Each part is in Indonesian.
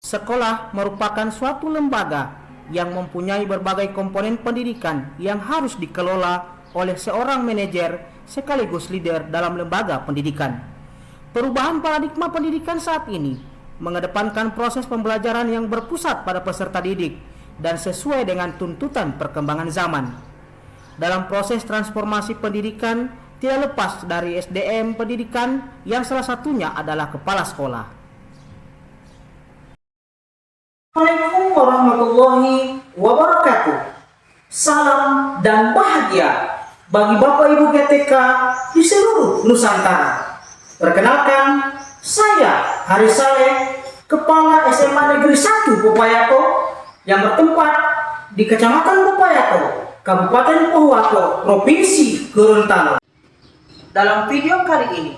Sekolah merupakan suatu lembaga yang mempunyai berbagai komponen pendidikan yang harus dikelola oleh seorang manajer sekaligus leader dalam lembaga pendidikan. Perubahan paradigma pendidikan saat ini mengedepankan proses pembelajaran yang berpusat pada peserta didik dan sesuai dengan tuntutan perkembangan zaman. Dalam proses transformasi pendidikan, tidak lepas dari SDM pendidikan yang salah satunya adalah kepala sekolah. Assalamualaikum warahmatullahi wabarakatuh. Salam dan bahagia bagi Bapak Ibu GTK di seluruh Nusantara. Perkenalkan, saya Haris Saleh, Kepala SMA Negeri 1 Popayato yang bertempat di Kecamatan Popayato, Kabupaten Pohuwato, Provinsi Gorontalo. Dalam video kali ini,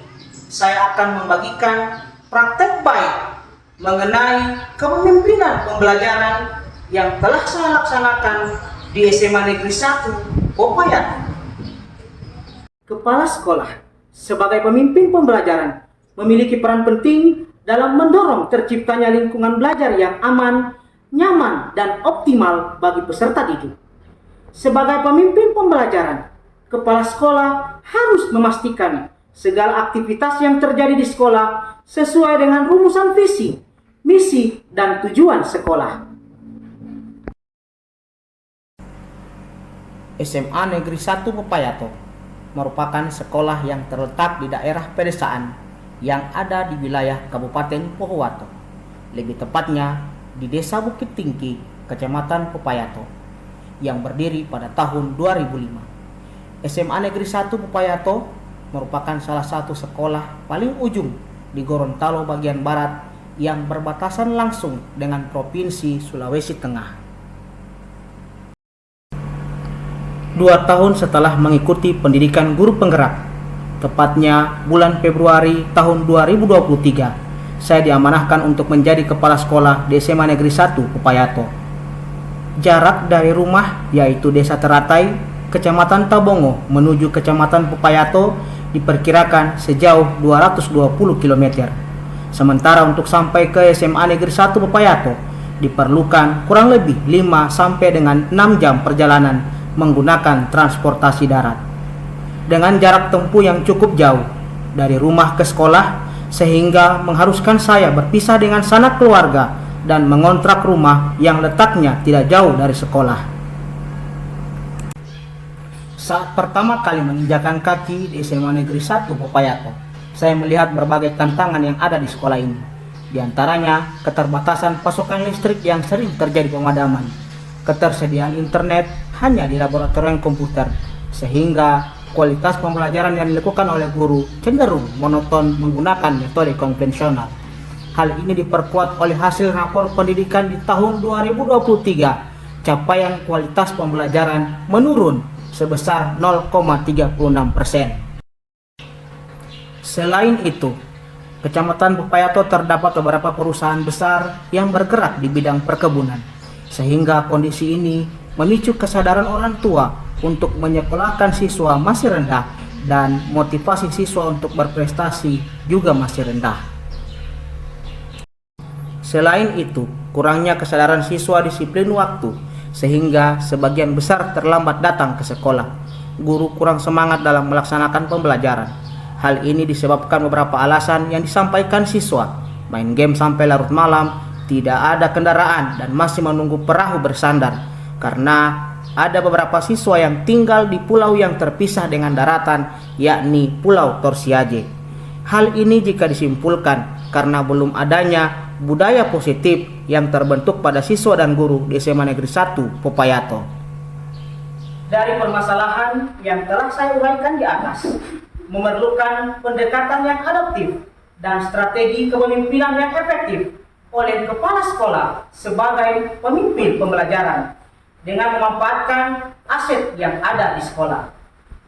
saya akan membagikan praktek baik mengenai kepemimpinan pembelajaran yang telah saya laksanakan di SMA Negeri 1 Popayato. Kepala sekolah sebagai pemimpin pembelajaran memiliki peran penting dalam mendorong terciptanya lingkungan belajar yang aman, nyaman, dan optimal bagi peserta didik. Sebagai pemimpin pembelajaran, kepala sekolah harus memastikan segala aktivitas yang terjadi di sekolah sesuai dengan rumusan visi, misi, dan tujuan sekolah. SMA Negeri 1 Popayato merupakan sekolah yang terletak di daerah pedesaan yang ada di wilayah Kabupaten Pohuwato. Lebih tepatnya di Desa Bukit Tinggi, Kecamatan Popayato, yang berdiri pada tahun 2005. SMA Negeri 1 Popayato merupakan salah satu sekolah paling ujung di Gorontalo bagian barat yang berbatasan langsung dengan Provinsi Sulawesi Tengah. 2 tahun setelah mengikuti pendidikan guru penggerak, tepatnya bulan Februari tahun 2023, saya diamanahkan untuk menjadi kepala sekolah di SMA Negeri 1 Popayato. Jarak dari rumah yaitu Desa Teratai, Kecamatan Tabongo menuju Kecamatan Popayato diperkirakan sejauh 220 km. Sementara untuk sampai ke SMA Negeri 1 Popayato diperlukan kurang lebih 5 sampai dengan 6 jam perjalanan menggunakan transportasi darat. Dengan jarak tempuh yang cukup jauh dari rumah ke sekolah sehingga mengharuskan saya berpisah dengan sanak keluarga dan mengontrak rumah yang letaknya tidak jauh dari sekolah. Saat pertama kali menginjakan kaki di SMA Negeri 1 Popayato, saya melihat berbagai tantangan yang ada di sekolah ini. Di antaranya, keterbatasan pasokan listrik yang sering terjadi pemadaman, ketersediaan internet hanya di laboratorium komputer, sehingga kualitas pembelajaran yang dilakukan oleh guru cenderung monoton menggunakan metode konvensional. Hal ini diperkuat oleh hasil rapor pendidikan di tahun 2023. Capaian kualitas pembelajaran menurun sebesar 0,36%. Selain itu, Kecamatan Popayato terdapat beberapa perusahaan besar yang bergerak di bidang perkebunan, sehingga kondisi ini memicu kesadaran orang tua untuk menyekolahkan siswa masih rendah dan motivasi siswa untuk berprestasi juga masih rendah. Selain itu, kurangnya kesadaran siswa disiplin waktu, sehingga sebagian besar terlambat datang ke sekolah. Guru kurang semangat dalam melaksanakan pembelajaran. Hal ini disebabkan beberapa alasan yang disampaikan siswa, main game sampai larut malam, tidak ada kendaraan, dan masih menunggu perahu bersandar, karena ada beberapa siswa yang tinggal di pulau yang terpisah dengan daratan, yakni Pulau Torsiaje. Hal ini jika disimpulkan karena belum adanya budaya positif yang terbentuk pada siswa dan guru di SMA Negeri 1 Popayato. Dari permasalahan yang telah saya uraikan di atas, memerlukan pendekatan yang adaptif dan strategi kepemimpinan yang efektif oleh kepala sekolah sebagai pemimpin pembelajaran dengan memanfaatkan aset yang ada di sekolah.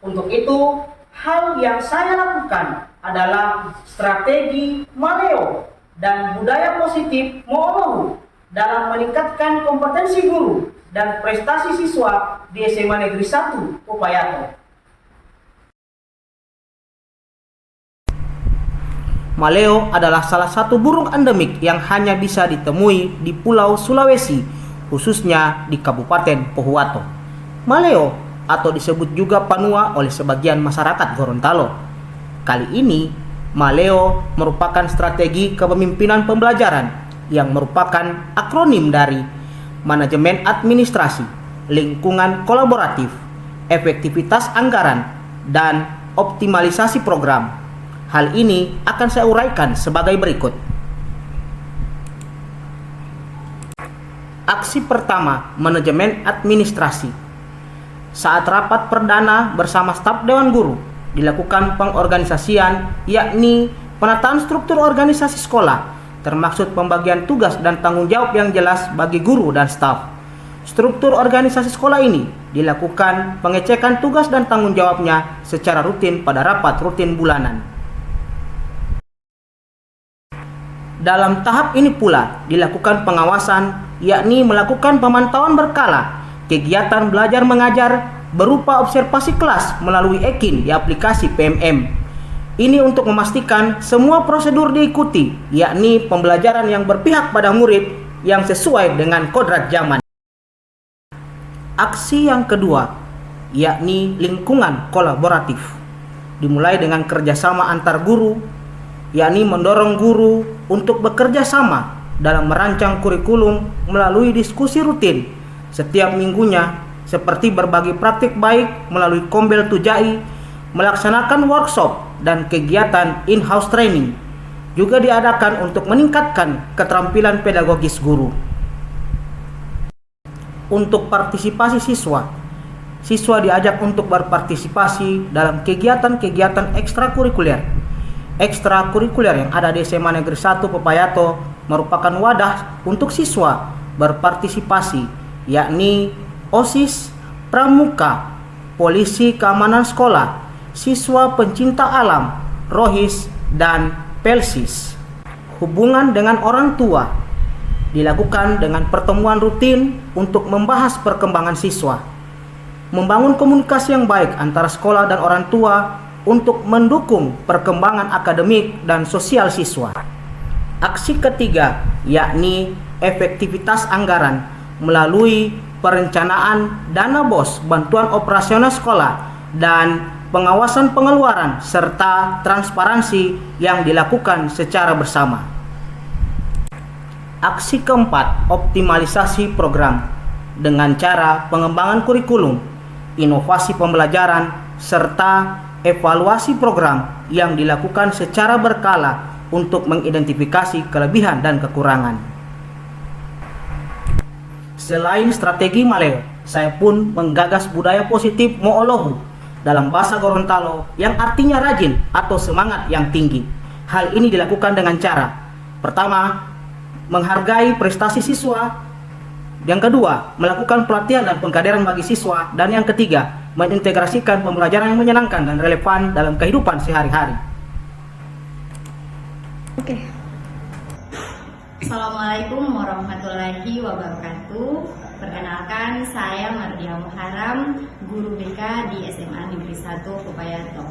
Untuk itu, hal yang saya lakukan adalah strategi Maleo dan budaya positif Moolohu dalam meningkatkan kompetensi guru dan prestasi siswa di SMA Negeri 1 Popayato. Maleo adalah salah satu burung endemik yang hanya bisa ditemui di Pulau Sulawesi, khususnya di Kabupaten Pohuwato. Maleo atau disebut juga panua oleh sebagian masyarakat Gorontalo. Kali ini, Maleo merupakan strategi kepemimpinan pembelajaran yang merupakan akronim dari manajemen administrasi, lingkungan kolaboratif, efektivitas anggaran, dan optimalisasi program. Hal ini akan saya uraikan sebagai berikut. Aksi pertama, manajemen administrasi. Saat rapat perdana bersama staf Dewan Guru, dilakukan pengorganisasian, yakni penataan struktur organisasi sekolah, termaksud pembagian tugas dan tanggung jawab yang jelas bagi guru dan staf. Struktur organisasi sekolah ini dilakukan pengecekan tugas dan tanggung jawabnya secara rutin pada rapat rutin bulanan. Dalam tahap ini pula dilakukan pengawasan, yakni melakukan pemantauan berkala kegiatan belajar mengajar berupa observasi kelas melalui EKIN di aplikasi PMM. Ini untuk memastikan semua prosedur diikuti, yakni pembelajaran yang berpihak pada murid yang sesuai dengan kodrat zaman. Aksi yang kedua, yakni lingkungan kolaboratif. Dimulai dengan kerjasama antar guru, yakni mendorong guru untuk bekerja sama dalam merancang kurikulum melalui diskusi rutin setiap minggunya, seperti berbagi praktik baik melalui Kombel Tujai, melaksanakan workshop dan kegiatan in-house training. Juga diadakan untuk meningkatkan keterampilan pedagogis guru. Untuk partisipasi siswa, siswa diajak untuk berpartisipasi dalam kegiatan-kegiatan ekstrakurikuler. Ekstrakurikuler yang ada di SMA Negeri 1 Popayato merupakan wadah untuk siswa berpartisipasi, yakni OSIS, Pramuka, Polisi Keamanan Sekolah, Siswa Pencinta Alam, Rohis, dan Pelsis. Hubungan dengan orang tua dilakukan dengan pertemuan rutin untuk membahas perkembangan siswa, membangun komunikasi yang baik antara sekolah dan orang tua untuk mendukung perkembangan akademik dan sosial siswa. Aksi ketiga, yakni efektivitas anggaran melalui perencanaan dana BOS, bantuan operasional sekolah, dan pengawasan pengeluaran serta transparansi yang dilakukan secara bersama. Aksi keempat, optimalisasi program dengan cara pengembangan kurikulum, inovasi pembelajaran, serta evaluasi program yang dilakukan secara berkala untuk mengidentifikasi kelebihan dan kekurangan. Selain strategi Maleo, saya pun menggagas budaya positif Mo'olohu dalam bahasa Gorontalo yang artinya rajin atau semangat yang tinggi. Hal ini dilakukan dengan cara pertama, menghargai prestasi siswa. Yang kedua, melakukan pelatihan dan pengkaderan bagi siswa. Dan yang ketiga, mengintegrasikan pembelajaran yang menyenangkan dan relevan dalam kehidupan sehari-hari. Oke. Assalamualaikum warahmatullahi wabarakatuh. Perkenalkan, saya Mardia Muharam, guru BK di SMA Negeri 1 Popayato.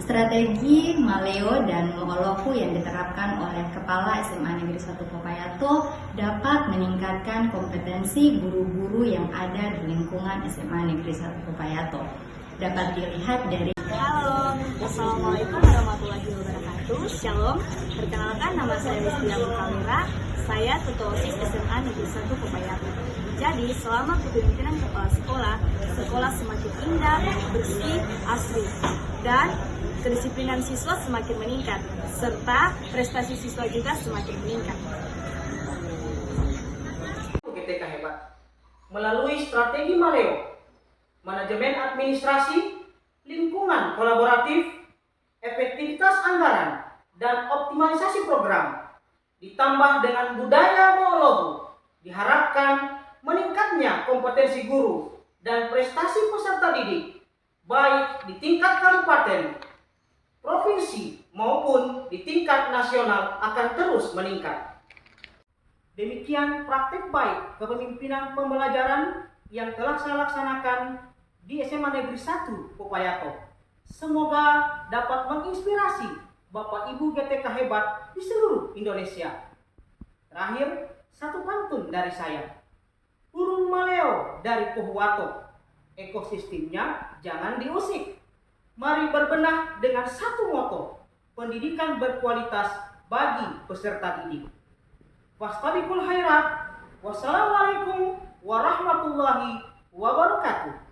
Strategi Maleo dan Mo'olohu yang diterapkan oleh Kepala SMA Negeri 1 Popayato dapat meningkatkan kompetensi guru-guru yang ada di lingkungan SMA Negeri 1 Popayato. Dapat dilihat dari... Halo, Assalamualaikum warahmatullahi wabarakatuh. Shalom, perkenalkan nama saya Rizky Mukamira. Saya Ketua OSIS SMA Negeri 1 Popayato. Jadi, selama kepemimpinan kepala sekolah, sekolah semakin indah, bersih, asri, dan kedisiplinan siswa semakin meningkat, serta prestasi siswa juga semakin meningkat. GTK hebat. Melalui strategi Maleo, manajemen administrasi, lingkungan kolaboratif, efektivitas anggaran, dan optimalisasi program, ditambah dengan budaya Mo'olohu, diharapkan meningkatnya kompetensi guru dan prestasi peserta didik, baik di tingkat kabupaten, provinsi, maupun di tingkat nasional akan terus meningkat. Demikian praktik baik kepemimpinan pembelajaran yang telah saya laksanakan di SMA Negeri 1 Popayato. Semoga dapat menginspirasi Bapak Ibu GTK hebat di seluruh Indonesia. Terakhir, satu pantun dari saya. Burung maleo dari Pohuwato, ekosistemnya jangan diusik. Mari berbenah dengan satu moto, pendidikan berkualitas bagi peserta didik. Fastabiqul khairat. Wassalamualaikum warahmatullahi wabarakatuh.